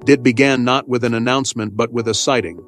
It began not with an announcement but with a sighting.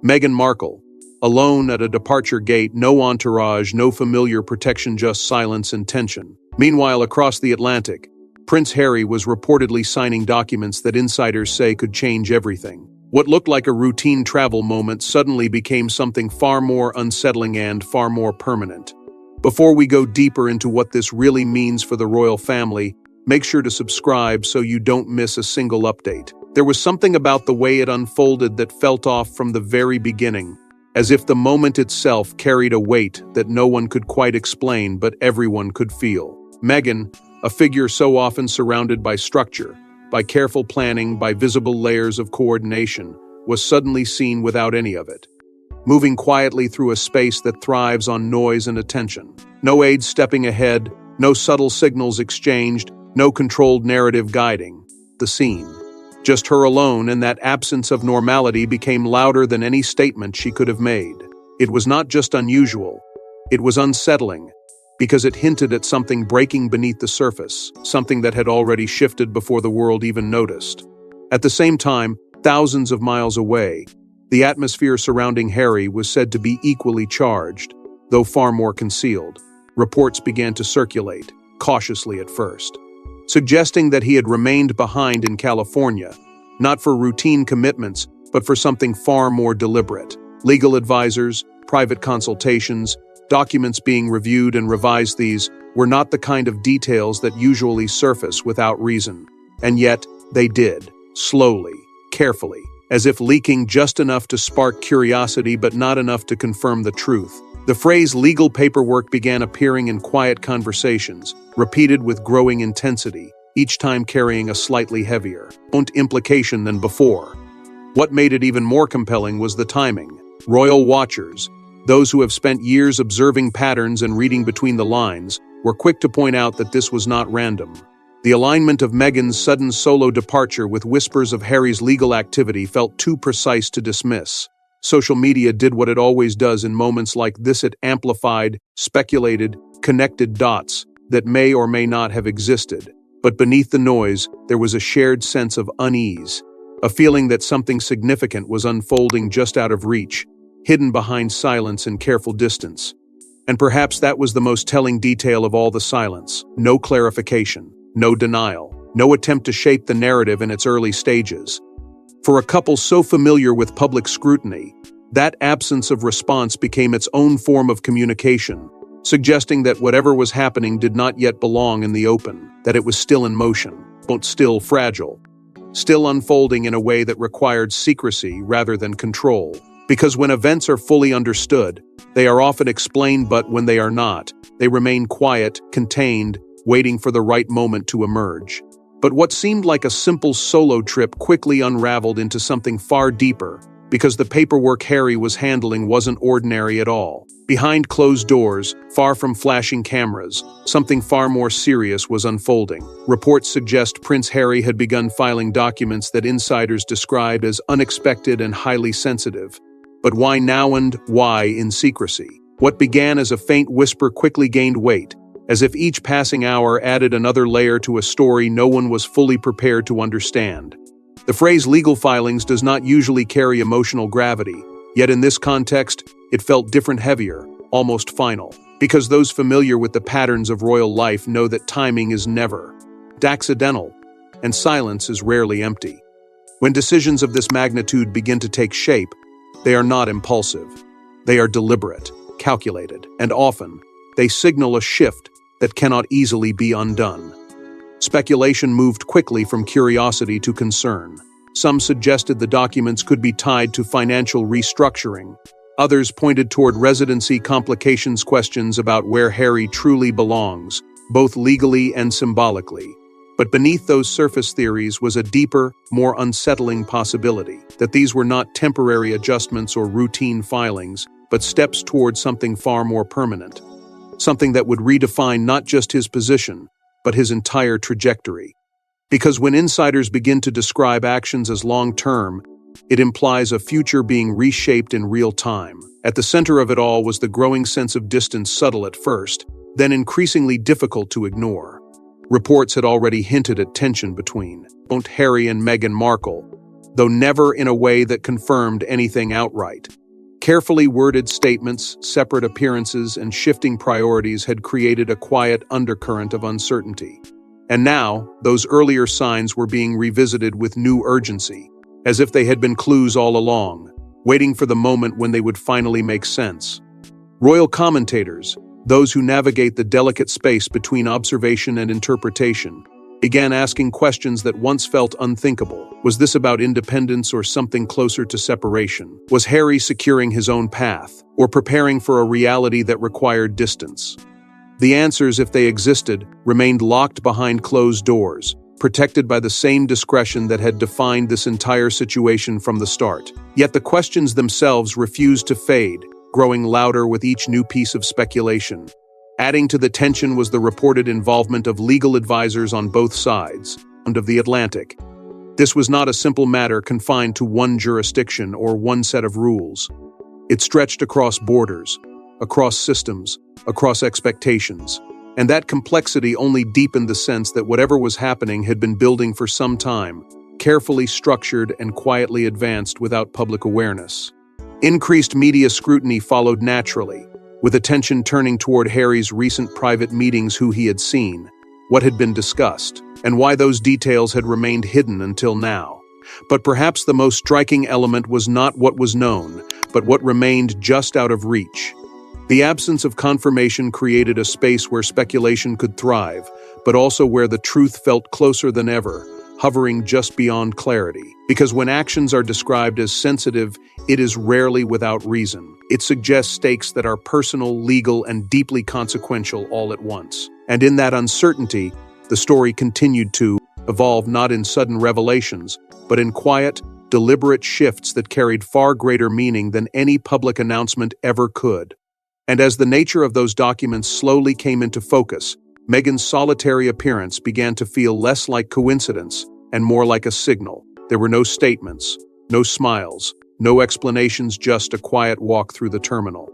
Meghan Markle, alone at a departure gate, no entourage, no familiar protection, just silence and tension. Meanwhile, across the Atlantic, Prince Harry was reportedly signing documents that insiders say could change everything. What looked like a routine travel moment suddenly became something far more unsettling and far more permanent. Before we go deeper into what this really means for the royal family, make sure to subscribe so you don't miss a single update. There was something about the way it unfolded that felt off from the very beginning, as if the moment itself carried a weight that no one could quite explain but everyone could feel. Meghan, a figure so often surrounded by structure, by careful planning, by visible layers of coordination, was suddenly seen without any of it, moving quietly through a space that thrives on noise and attention. No aides stepping ahead, no subtle signals exchanged, no controlled narrative guiding the scene. Just her alone, and that absence of normality became louder than any statement she could have made. It was not just unusual, it was unsettling, because it hinted at something breaking beneath the surface, something that had already shifted before the world even noticed. At the same time, thousands of miles away, the atmosphere surrounding Harry was said to be equally charged, though far more concealed. Reports began to circulate, cautiously at first, suggesting that he had remained behind in California, not for routine commitments, but for something far more deliberate. Legal advisors, private consultations, documents being reviewed and revised, these were not the kind of details that usually surface without reason. And yet, they did, slowly, carefully, as if leaking just enough to spark curiosity but not enough to confirm the truth. The phrase legal paperwork began appearing in quiet conversations, repeated with growing intensity, each time carrying a slightly heavier implication than before. What made it even more compelling was the timing. Royal watchers, those who have spent years observing patterns and reading between the lines, were quick to point out that this was not random. The alignment of Meghan's sudden solo departure with whispers of Harry's legal activity felt too precise to dismiss. Social media did what it always does in moments like this: it amplified, speculated, connected dots that may or may not have existed. But beneath the noise, there was a shared sense of unease, a feeling that something significant was unfolding just out of reach, hidden behind silence and careful distance. And perhaps that was the most telling detail of all the silence. No clarification, no denial, no attempt to shape the narrative in its early stages. For a couple so familiar with public scrutiny, that absence of response became its own form of communication, suggesting that whatever was happening did not yet belong in the open, that it was still in motion, but still fragile, still unfolding in a way that required secrecy rather than control. Because when events are fully understood, they are often explained, but when they are not, they remain quiet, contained, waiting for the right moment to emerge. But what seemed like a simple solo trip quickly unraveled into something far deeper, because the paperwork Harry was handling wasn't ordinary at all. Behind closed doors, far from flashing cameras, something far more serious was unfolding. Reports suggest Prince Harry had begun filing documents that insiders described as unexpected and highly sensitive. But why now, and why in secrecy? What began as a faint whisper quickly gained weight, as if each passing hour added another layer to a story no one was fully prepared to understand. The phrase legal filings does not usually carry emotional gravity, yet in this context, it felt different, heavier, almost final. Because those familiar with the patterns of royal life know that timing is never accidental, and silence is rarely empty. When decisions of this magnitude begin to take shape, they are not impulsive. They are deliberate, calculated, and often, they signal a shift that cannot easily be undone. Speculation moved quickly from curiosity to concern. Some suggested the documents could be tied to financial restructuring. Others pointed toward residency complications, questions about where Harry truly belongs, both legally and symbolically. But beneath those surface theories was a deeper, more unsettling possibility, that these were not temporary adjustments or routine filings, but steps toward something far more permanent. Something that would redefine not just his position, but his entire trajectory. Because when insiders begin to describe actions as long-term, it implies a future being reshaped in real time. At the center of it all was the growing sense of distance, subtle at first, then increasingly difficult to ignore. Reports had already hinted at tension between Harry and Meghan Markle, though never in a way that confirmed anything outright. Carefully worded statements, separate appearances, and shifting priorities had created a quiet undercurrent of uncertainty. And now, those earlier signs were being revisited with new urgency, as if they had been clues all along, waiting for the moment when they would finally make sense. Royal commentators, those who navigate the delicate space between observation and interpretation, began asking questions that once felt unthinkable. Was this about independence or something closer to separation? Was Harry securing his own path, or preparing for a reality that required distance? The answers, if they existed, remained locked behind closed doors, protected by the same discretion that had defined this entire situation from the start. Yet the questions themselves refused to fade, growing louder with each new piece of speculation. Adding to the tension was the reported involvement of legal advisors on both sides of the Atlantic. This was not a simple matter confined to one jurisdiction or one set of rules. It stretched across borders, across systems, across expectations, and that complexity only deepened the sense that whatever was happening had been building for some time, carefully structured and quietly advanced without public awareness. Increased media scrutiny followed naturally, with attention turning toward Harry's recent private meetings, who he had seen, what had been discussed, and why those details had remained hidden until now. But perhaps the most striking element was not what was known, but what remained just out of reach. The absence of confirmation created a space where speculation could thrive, but also where the truth felt closer than ever, hovering just beyond clarity. Because when actions are described as sensitive, it is rarely without reason. It suggests stakes that are personal, legal, and deeply consequential all at once. And in that uncertainty, the story continued to evolve, not in sudden revelations, but in quiet, deliberate shifts that carried far greater meaning than any public announcement ever could. And as the nature of those documents slowly came into focus, Meghan's solitary appearance began to feel less like coincidence and more like a signal. There were no statements, no smiles, no explanations, just a quiet walk through the terminal.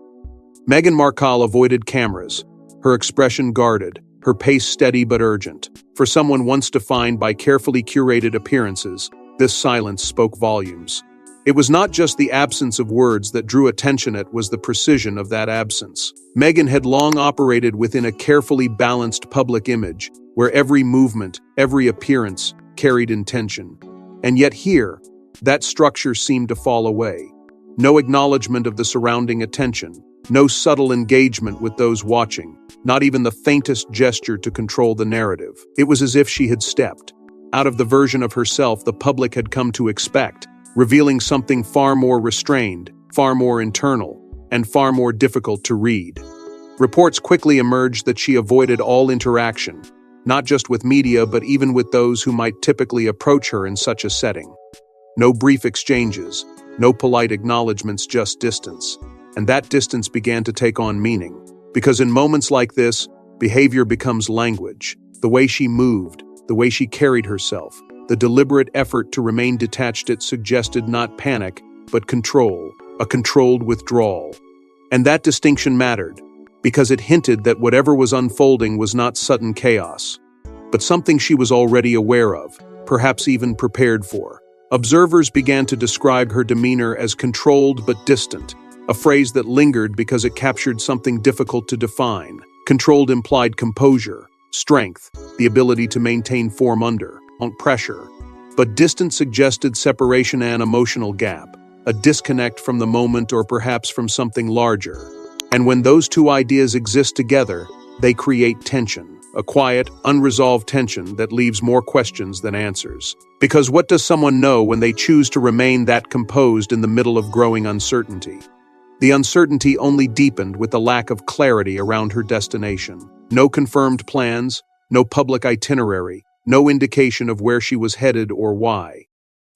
Meghan Markle avoided cameras, her expression guarded, her pace steady but urgent. For someone once defined by carefully curated appearances, this silence spoke volumes. It was not just the absence of words that drew attention, it was the precision of that absence. Meghan had long operated within a carefully balanced public image, where every movement, every appearance, carried intention. And yet here, that structure seemed to fall away. No acknowledgement of the surrounding attention, no subtle engagement with those watching, not even the faintest gesture to control the narrative. It was as if she had stepped out of the version of herself the public had come to expect, revealing something far more restrained, far more internal, and far more difficult to read. Reports quickly emerged that she avoided all interaction, not just with media but even with those who might typically approach her in such a setting. No brief exchanges, no polite acknowledgements, just distance. And that distance began to take on meaning. Because in moments like this, behavior becomes language. The way she moved, the way she carried herself, the deliberate effort to remain detached, it suggested not panic, but control, a controlled withdrawal. And that distinction mattered, because it hinted that whatever was unfolding was not sudden chaos, but something she was already aware of, perhaps even prepared for. Observers began to describe her demeanor as controlled but distant, a phrase that lingered because it captured something difficult to define. Controlled implied composure, strength, the ability to maintain form under pressure. But distant suggested separation, an emotional gap, a disconnect from the moment or perhaps from something larger. And when those two ideas exist together, they create tension, a quiet, unresolved tension that leaves more questions than answers. Because what does someone know when they choose to remain that composed in the middle of growing uncertainty? The uncertainty only deepened with the lack of clarity around her destination. No confirmed plans, no public itinerary, no indication of where she was headed or why.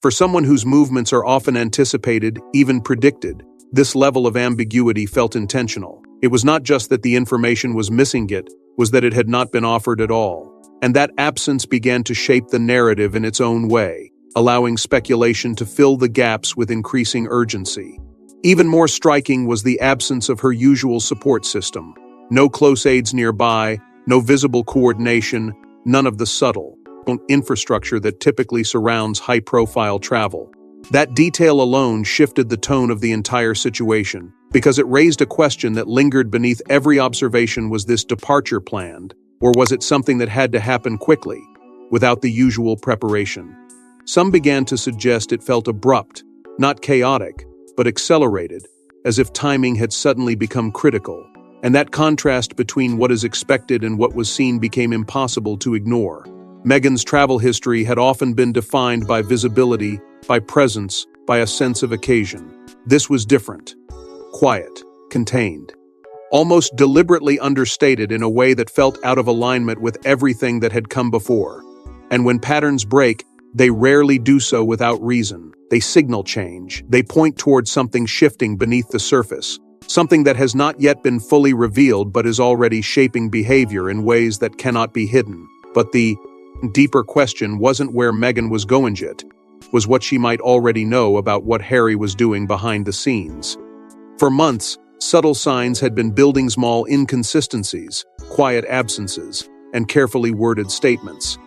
For someone whose movements are often anticipated, even predicted, this level of ambiguity felt intentional. It was not just that the information was missing, it was that it had not been offered at all. And that absence began to shape the narrative in its own way, allowing speculation to fill the gaps with increasing urgency. Even more striking was the absence of her usual support system. No close aides nearby, no visible coordination, none of the subtle infrastructure that typically surrounds high-profile travel. That detail alone shifted the tone of the entire situation, because it raised a question that lingered beneath every observation: was this departure planned, or was it something that had to happen quickly, without the usual preparation? Some began to suggest it felt abrupt, not chaotic, but accelerated, as if timing had suddenly become critical, and that contrast between what is expected and what was seen became impossible to ignore. Meghan's travel history had often been defined by visibility, by presence, by a sense of occasion. This was different. Quiet, contained, almost deliberately understated in a way that felt out of alignment with everything that had come before. And when patterns break, they rarely do so without reason. They signal change. They point toward something shifting beneath the surface, something that has not yet been fully revealed but is already shaping behavior in ways that cannot be hidden. But the deeper question wasn't where Meghan was going yet, was what she might already know about what Harry was doing behind the scenes. For months, subtle signs had been building: small inconsistencies, quiet absences, and carefully worded statements.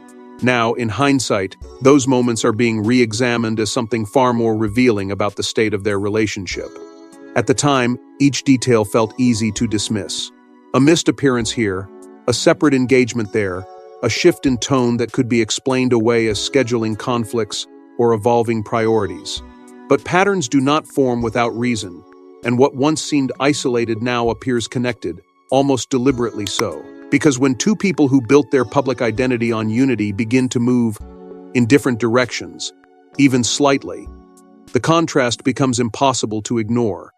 Now, in hindsight, those moments are being re-examined as something far more revealing about the state of their relationship. At the time, each detail felt easy to dismiss. A missed appearance here, a separate engagement there, a shift in tone that could be explained away as scheduling conflicts or evolving priorities. But patterns do not form without reason, and what once seemed isolated now appears connected, almost deliberately so. Because when two people who built their public identity on unity begin to move in different directions, even slightly, the contrast becomes impossible to ignore.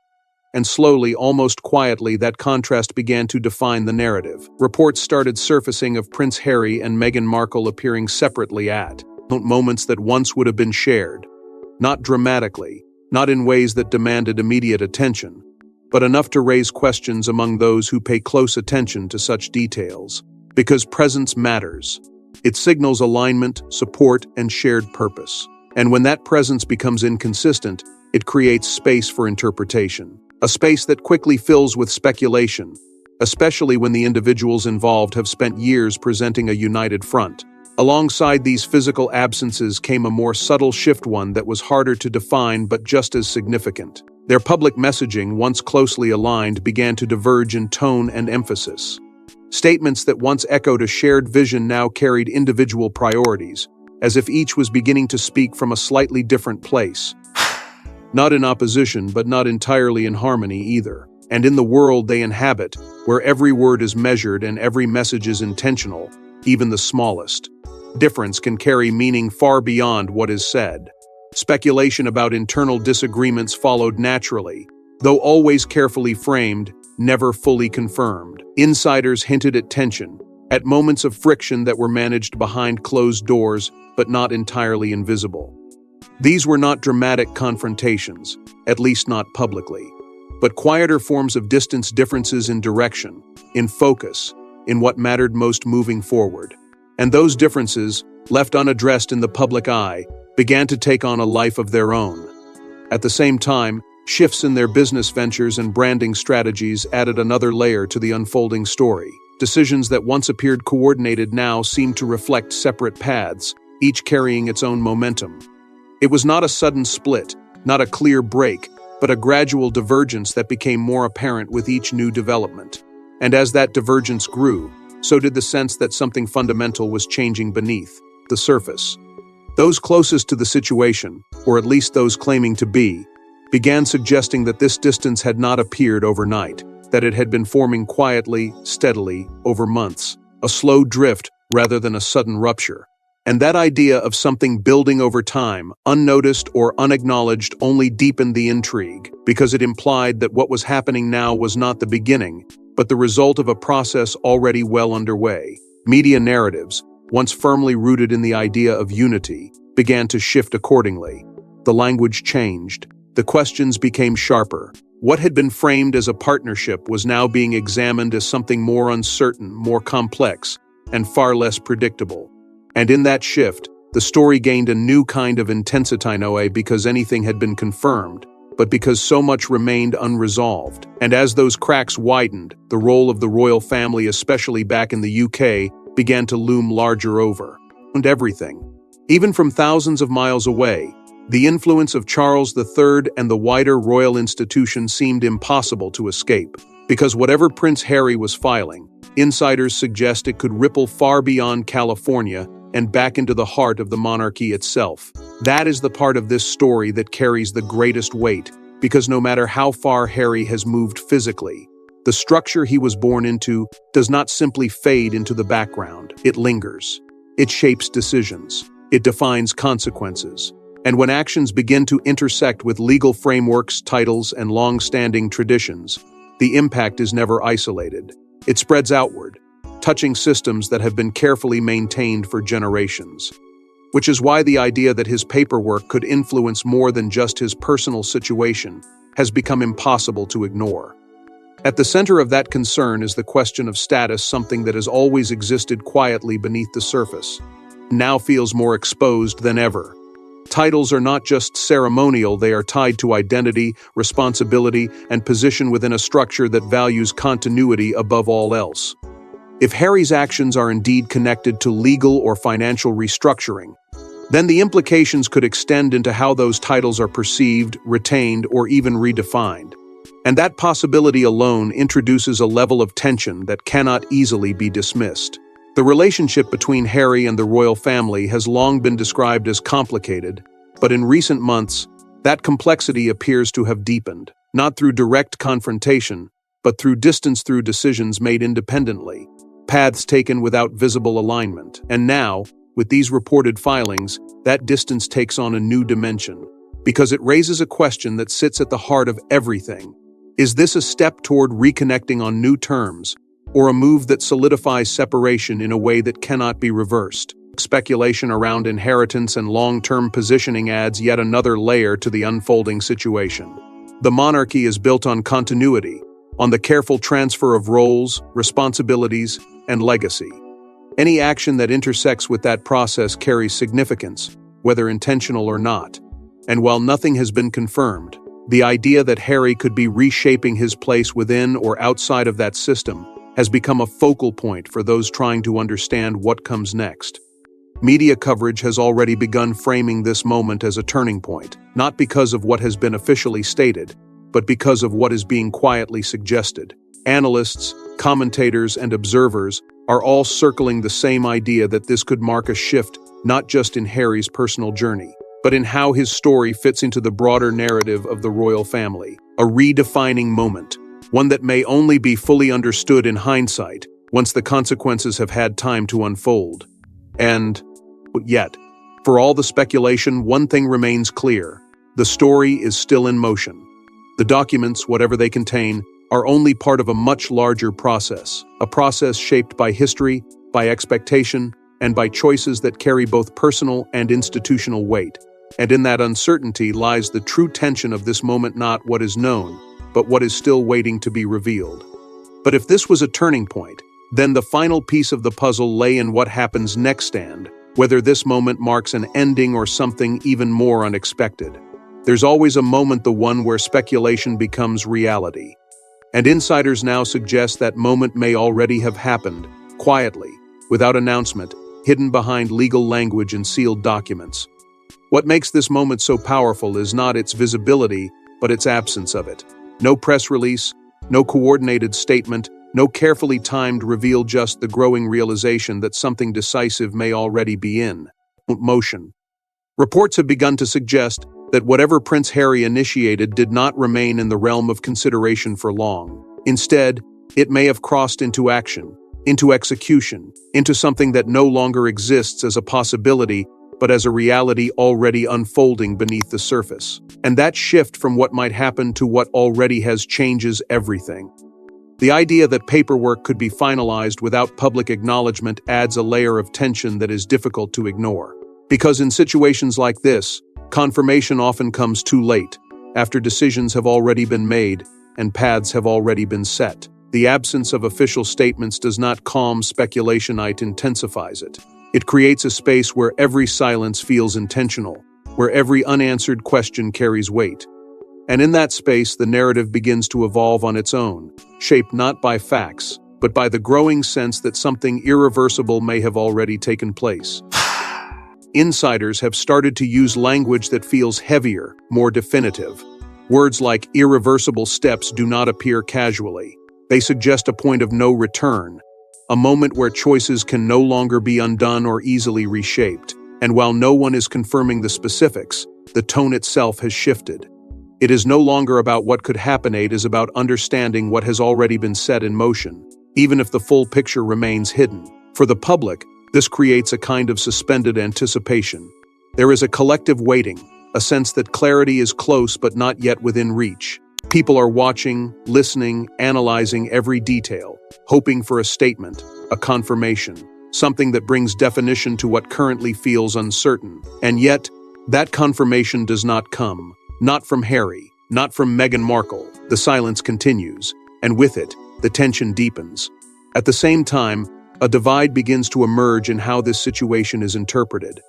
And slowly, almost quietly, that contrast began to define the narrative. Reports started surfacing of Prince Harry and Meghan Markle appearing separately at moments that once would have been shared. Not dramatically, not in ways that demanded immediate attention, but enough to raise questions among those who pay close attention to such details. Because presence matters. It signals alignment, support, and shared purpose. And when that presence becomes inconsistent, it creates space for interpretation. A space that quickly fills with speculation, especially when the individuals involved have spent years presenting a united front. Alongside these physical absences came a more subtle shift, one that was harder to define but just as significant. Their public messaging, once closely aligned, began to diverge in tone and emphasis. Statements that once echoed a shared vision now carried individual priorities, as if each was beginning to speak from a slightly different place. Not in opposition, but not entirely in harmony either. And in the world they inhabit, where every word is measured and every message is intentional, even the smallest difference can carry meaning far beyond what is said. Speculation about internal disagreements followed naturally, though always carefully framed, never fully confirmed. Insiders hinted at tension, at moments of friction that were managed behind closed doors, but not entirely invisible. These were not dramatic confrontations, at least not publicly, but quieter forms of distance, differences in direction, in focus, in what mattered most moving forward. And those differences, left unaddressed in the public eye, began to take on a life of their own. At the same time, shifts in their business ventures and branding strategies added another layer to the unfolding story. Decisions that once appeared coordinated now seemed to reflect separate paths, each carrying its own momentum. It was not a sudden split, not a clear break, but a gradual divergence that became more apparent with each new development. And as that divergence grew, so did the sense that something fundamental was changing beneath the surface. Those closest to the situation, or at least those claiming to be, began suggesting that this distance had not appeared overnight, that it had been forming quietly, steadily, over months, a slow drift rather than a sudden rupture. And that idea of something building over time, unnoticed or unacknowledged, only deepened the intrigue, because it implied that what was happening now was not the beginning, but the result of a process already well underway. Media narratives, once firmly rooted in the idea of unity, began to shift accordingly. The language changed. The questions became sharper. What had been framed as a partnership was now being examined as something more uncertain, more complex, and far less predictable. And in that shift, the story gained a new kind of intensity, not because anything had been confirmed, but because so much remained unresolved. And as those cracks widened, the role of the royal family, especially back in the UK, began to loom larger over and everything. Even from thousands of miles away, The influence of Charles III and the wider royal institution seemed impossible to escape, because whatever Prince Harry was filing, insiders suggest it could ripple far beyond California and back into the heart of the monarchy itself. That is the part of this story that carries the greatest weight, because no matter how far Harry has moved physically, the structure he was born into does not simply fade into the background. It lingers. It shapes decisions. It defines consequences. And when actions begin to intersect with legal frameworks, titles, and long-standing traditions, the impact is never isolated. It spreads outward, touching systems that have been carefully maintained for generations. Which is why the idea that his paperwork could influence more than just his personal situation has become impossible to ignore. At the center of that concern is the question of status, something that has always existed quietly beneath the surface, now feels more exposed than ever. Titles are not just ceremonial, they are tied to identity, responsibility, and position within a structure that values continuity above all else. If Harry's actions are indeed connected to legal or financial restructuring, then the implications could extend into how those titles are perceived, retained, or even redefined. And that possibility alone introduces a level of tension that cannot easily be dismissed. The relationship between Harry and the royal family has long been described as complicated, but in recent months, that complexity appears to have deepened, not through direct confrontation, but through distance, through decisions made independently, paths taken without visible alignment. And now, with these reported filings, that distance takes on a new dimension, because it raises a question that sits at the heart of everything. Is this a step toward reconnecting on new terms, or a move that solidifies separation in a way that cannot be reversed? Speculation around inheritance and long-term positioning adds yet another layer to the unfolding situation. The monarchy is built on continuity, on the careful transfer of roles, responsibilities, and legacy. Any action that intersects with that process carries significance, whether intentional or not. And while nothing has been confirmed, the idea that Harry could be reshaping his place within or outside of that system has become a focal point for those trying to understand what comes next. Media coverage has already begun framing this moment as a turning point, not because of what has been officially stated, but because of what is being quietly suggested. Analysts, commentators, and observers are all circling the same idea that this could mark a shift not just in Harry's personal journey, but in how his story fits into the broader narrative of the royal family. A redefining moment, one that may only be fully understood in hindsight once the consequences have had time to unfold. And yet, for all the speculation, one thing remains clear. The story is still in motion. The documents, whatever they contain, are only part of a much larger process, a process shaped by history, by expectation, and by choices that carry both personal and institutional weight. And in that uncertainty lies the true tension of this moment, not what is known, but what is still waiting to be revealed. But if this was a turning point, then the final piece of the puzzle lay in what happens next, and whether this moment marks an ending or something even more unexpected. There's always a moment, the one where speculation becomes reality. And insiders now suggest that moment may already have happened, quietly, without announcement, hidden behind legal language and sealed documents. What makes this moment so powerful is not its visibility, but its absence of it. No press release, no coordinated statement, no carefully timed reveal, just the growing realization that something decisive may already be in motion. Reports have begun to suggest that whatever Prince Harry initiated did not remain in the realm of consideration for long. Instead, it may have crossed into action, into execution, into something that no longer exists as a possibility, but as a reality already unfolding beneath the surface. And that shift from what might happen to what already has changes everything. The idea that paperwork could be finalized without public acknowledgement adds a layer of tension that is difficult to ignore. Because in situations like this, confirmation often comes too late, after decisions have already been made and paths have already been set. The absence of official statements does not calm speculation, it intensifies it. It creates a space where every silence feels intentional, where every unanswered question carries weight. And in that space, the narrative begins to evolve on its own, shaped not by facts, but by the growing sense that something irreversible may have already taken place. insiders have started to use language that feels heavier, more definitive. Words like irreversible steps do not appear casually. They suggest a point of no return, a moment where choices can no longer be undone or easily reshaped. And while no one is confirming the specifics, the tone itself has shifted. It is no longer about what could happen, it is about understanding what has already been set in motion, even if the full picture remains hidden. For the public, this creates a kind of suspended anticipation. There is a collective waiting, a sense that clarity is close but not yet within reach. People are watching, listening, analyzing every detail, hoping for a statement, a confirmation, something that brings definition to what currently feels uncertain. And yet, that confirmation does not come. Not from Harry, not from Meghan Markle. The silence continues, and with it, the tension deepens. At the same time, a divide begins to emerge in how this situation is interpreted.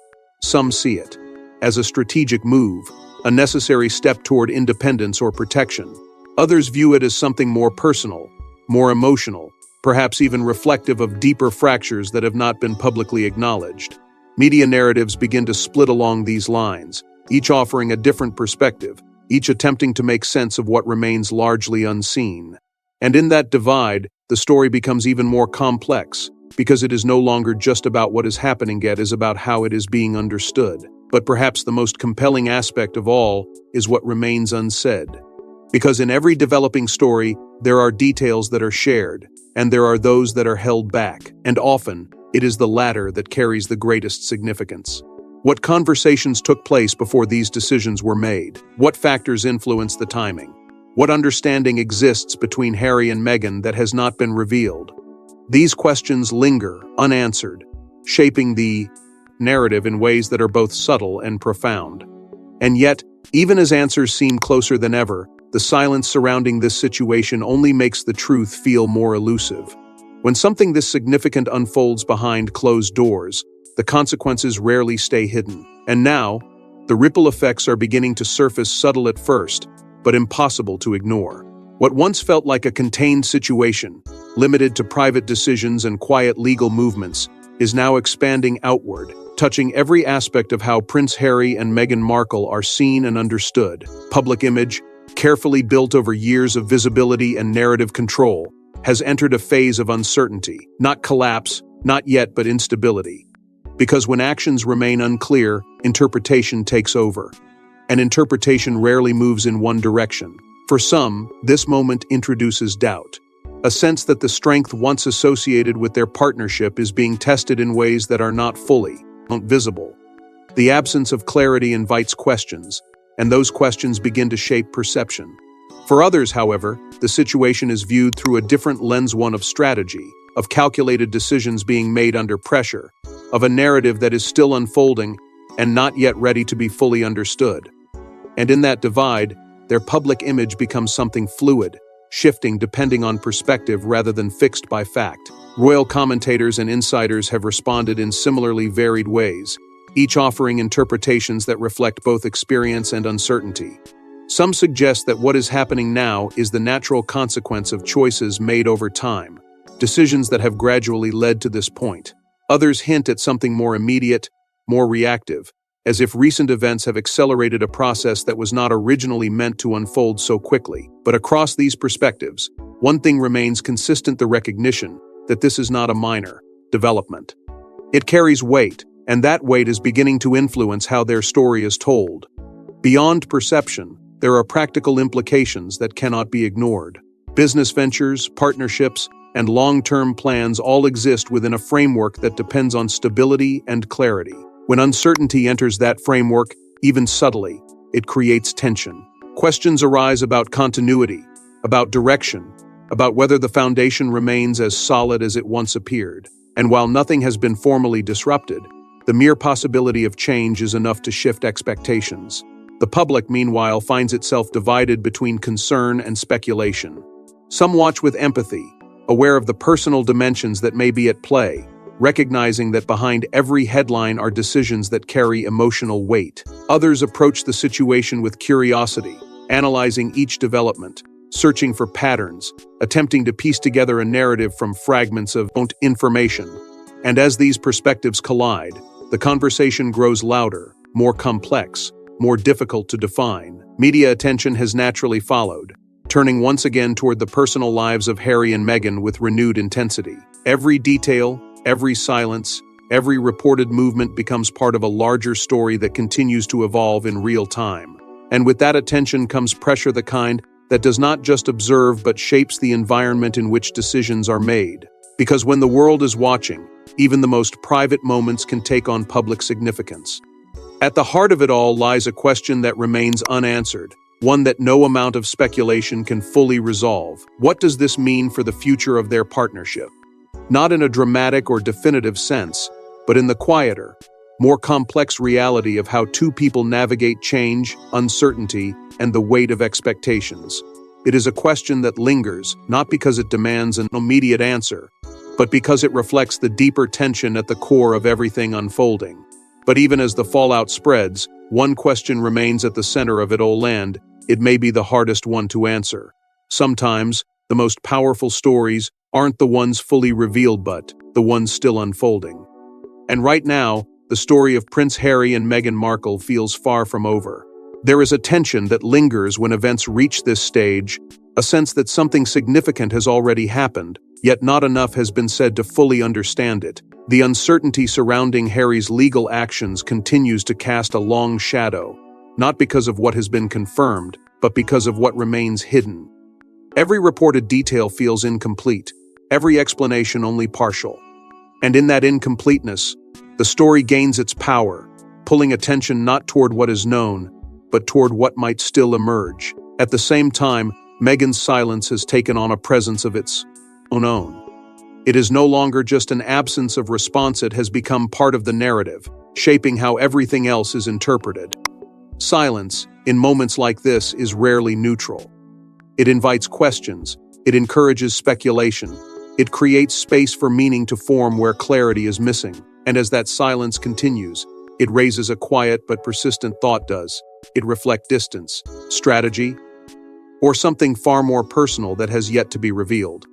Some see it as a strategic move, a necessary step toward independence or protection. Others view it as something more personal, more emotional, perhaps even reflective of deeper fractures that have not been publicly acknowledged. Media narratives begin to split along these lines, each offering a different perspective, each attempting to make sense of what remains largely unseen. And in that divide, the story becomes even more complex, because it is no longer just about what is happening, it is about how it is being understood. But perhaps the most compelling aspect of all is what remains unsaid. Because in every developing story, there are details that are shared, and there are those that are held back, and often, it is the latter that carries the greatest significance. What conversations took place before these decisions were made? What factors influence the timing? What understanding exists between Harry and Meghan that has not been revealed? These questions linger, unanswered, shaping the narrative in ways that are both subtle and profound. And yet, even as answers seem closer than ever, the silence surrounding this situation only makes the truth feel more elusive. When something this significant unfolds behind closed doors, the consequences rarely stay hidden. And now, the ripple effects are beginning to surface, subtle at first, but impossible to ignore. What once felt like a contained situation, limited to private decisions and quiet legal movements, is now expanding outward, touching every aspect of how Prince Harry and Meghan Markle are seen and understood. Public image, carefully built over years of visibility and narrative control, has entered a phase of uncertainty, not collapse, not yet, but instability. Because when actions remain unclear, interpretation takes over. And interpretation rarely moves in one direction. For some, this moment introduces doubt. A sense that the strength once associated with their partnership is being tested in ways that are not fully visible. The absence of clarity invites questions, and those questions begin to shape perception. For others, however, the situation is viewed through a different lens, one of strategy, of calculated decisions being made under pressure, of a narrative that is still unfolding and not yet ready to be fully understood. And in that divide, their public image becomes something fluid, shifting depending on perspective rather than fixed by fact. Royal commentators and insiders have responded in similarly varied ways, each offering interpretations that reflect both experience and uncertainty. Some suggest that what is happening now is the natural consequence of choices made over time, decisions that have gradually led to this point. Others hint at something more immediate, more reactive, as if recent events have accelerated a process that was not originally meant to unfold so quickly. But across these perspectives, one thing remains consistent: the recognition that this is not a minor development. It carries weight, and that weight is beginning to influence how their story is told. Beyond perception, there are practical implications that cannot be ignored. Business ventures, partnerships, and long-term plans all exist within a framework that depends on stability and clarity. When uncertainty enters that framework, even subtly, it creates tension. Questions arise about continuity, about direction, about whether the foundation remains as solid as it once appeared. And while nothing has been formally disrupted, the mere possibility of change is enough to shift expectations. The public, meanwhile, finds itself divided between concern and speculation. Some watch with empathy, aware of the personal dimensions that may be at play, recognizing that behind every headline are decisions that carry emotional weight. Others approach the situation with curiosity, analyzing each development, searching for patterns, attempting to piece together a narrative from fragments of information. And as these perspectives collide, the conversation grows louder, more complex, more difficult to define. Media attention has naturally followed, turning once again toward the personal lives of Harry and Meghan with renewed intensity. Every detail, every silence, every reported movement becomes part of a larger story that continues to evolve in real time. And with that attention comes pressure, the kind that does not just observe but shapes the environment in which decisions are made. Because when the world is watching, even the most private moments can take on public significance. At the heart of it all lies a question that remains unanswered, one that no amount of speculation can fully resolve. What does this mean for the future of their partnership? Not in a dramatic or definitive sense, but in the quieter, more complex reality of how two people navigate change, uncertainty, and the weight of expectations. It is a question that lingers, not because it demands an immediate answer, but because it reflects the deeper tension at the core of everything unfolding. But even as the fallout spreads, one question remains at the center of it all, and it may be the hardest one to answer. Sometimes, the most powerful stories aren't the ones fully revealed but the ones still unfolding. And right now, the story of Prince Harry and Meghan Markle feels far from over. There is a tension that lingers when events reach this stage, a sense that something significant has already happened, yet not enough has been said to fully understand it. The uncertainty surrounding Harry's legal actions continues to cast a long shadow, not because of what has been confirmed, but because of what remains hidden. Every reported detail feels incomplete, every explanation only partial. And in that incompleteness, the story gains its power, pulling attention not toward what is known, but toward what might still emerge. At the same time, Meghan's silence has taken on a presence of its own. It is no longer just an absence of response, it has become part of the narrative, shaping how everything else is interpreted. Silence, in moments like this, is rarely neutral. It invites questions, it encourages speculation, it creates space for meaning to form where clarity is missing. And as that silence continues, it raises a quiet but persistent thought. Does it reflect distance, strategy, or something far more personal that has yet to be revealed?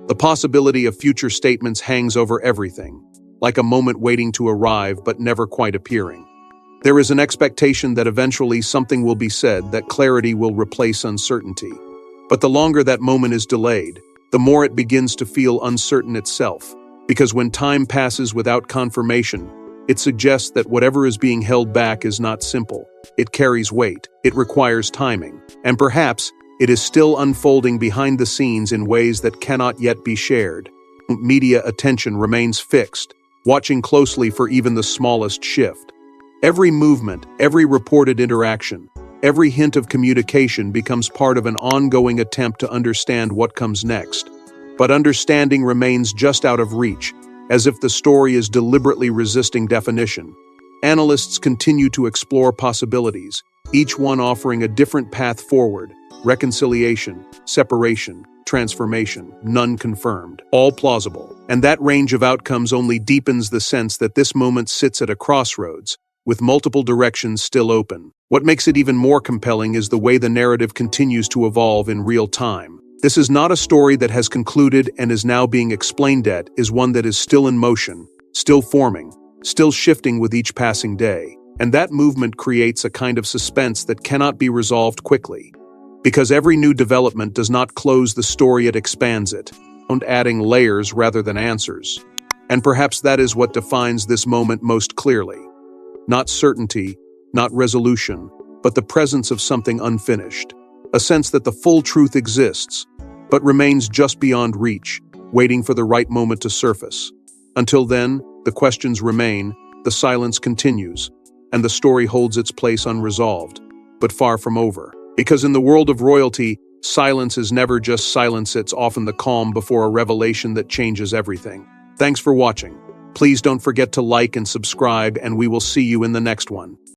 The possibility of future statements hangs over everything, like a moment waiting to arrive but never quite appearing. There is an expectation that eventually something will be said, that clarity will replace uncertainty. But the longer that moment is delayed, the more it begins to feel uncertain itself. Because when time passes without confirmation, it suggests that whatever is being held back is not simple. It carries weight, it requires timing, and perhaps it is still unfolding behind the scenes in ways that cannot yet be shared. Media attention remains fixed, watching closely for even the smallest shift. Every movement, every reported interaction, every hint of communication becomes part of an ongoing attempt to understand what comes next. But understanding remains just out of reach, as if the story is deliberately resisting definition. Analysts continue to explore possibilities, each one offering a different path forward: reconciliation, separation, transformation, none confirmed, all plausible. And that range of outcomes only deepens the sense that this moment sits at a crossroads, with multiple directions still open. What makes it even more compelling is the way the narrative continues to evolve in real time. This is not a story that has concluded and is now being explained. It is one that is still in motion, still forming, still shifting with each passing day. And that movement creates a kind of suspense that cannot be resolved quickly. Because every new development does not close the story, it expands it, adding layers rather than answers. And perhaps that is what defines this moment most clearly. Not certainty, not resolution, but the presence of something unfinished. A sense that the full truth exists, but remains just beyond reach, waiting for the right moment to surface. Until then, the questions remain, the silence continues, and the story holds its place unresolved, but far from over. Because in the world of royalty, silence is never just silence, it's often the calm before a revelation that changes everything. Thanks for watching. Please don't forget to like and subscribe, and we will see you in the next one.